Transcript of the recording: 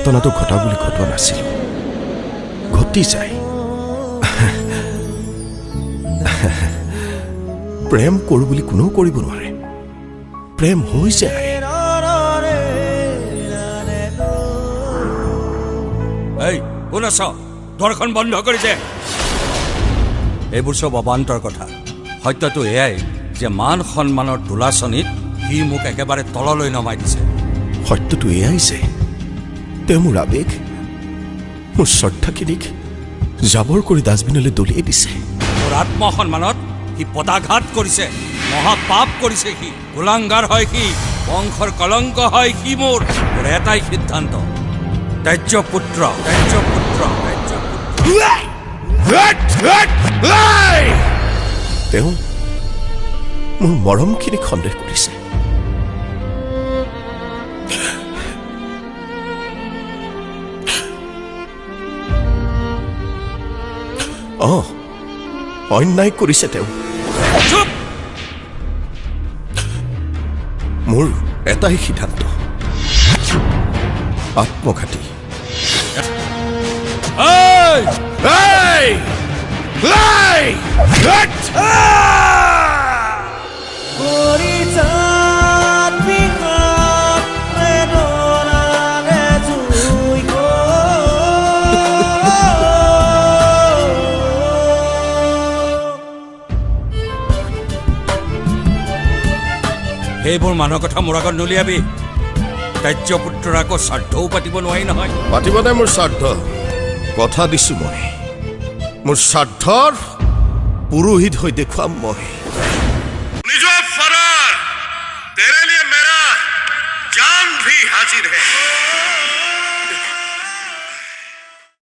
ঘটনাটো ঘটা বুলি ঘটোৱা নাছিলোঁ ঘটি যায় প্ৰেম কৰোঁ বুলি কোনেও কৰিব নোৱাৰে প্ৰেম হৈ যায় এই কোন আছ দৰখন বন্ধ কৰিছে এইবোৰ চব অবান্তৰ কথা সত্যটো এয়াই যে মান সন্মানৰ দোলাচনীত সি মোক একেবাৰে তললৈ নমাই দিছে সত্যটো এয়াই যে তেওঁ মোৰ আৱেগ মোৰ শ্ৰদ্ধাখিনিক জাবৰ কৰি ডাষ্টবিনলৈ দলিয়াই দিছে মোৰ আত্মসন্মানত সি পদাঘাত কৰিছে মহাপাপ কৰিছে সি গোলাংগাৰ হয় সি বংশৰ কলংক হয় সি মোৰ এটাই সিদ্ধান্ত ত্যায্য পুত্ৰ ত্যায্য পুত্ৰ ত্যায্য পুত্ৰ তেওঁ মোৰ মৰমখিনিক সন্দেহ কৰিছে অন্যায় কৰিছে তেওঁ মোৰ এটাই সিদ্ধান্ত আত্মঘাতী সেইবোৰ মানুহৰ কথা মোৰ আগত নুলিয়াবি ত্যায্য পুত্ৰৰ আকৌ শ্ৰাদ্ধও পাতিব নোৱাৰি নহয় পাতিব নাই মোৰ শ্ৰাদ্ধ কথা দিছো মই মোৰ শ্ৰাদ্ধৰ পুৰোহিত হৈ দেখুৱাম মই निजो फरार तेरे लिए मेरा जान भी हाजिर है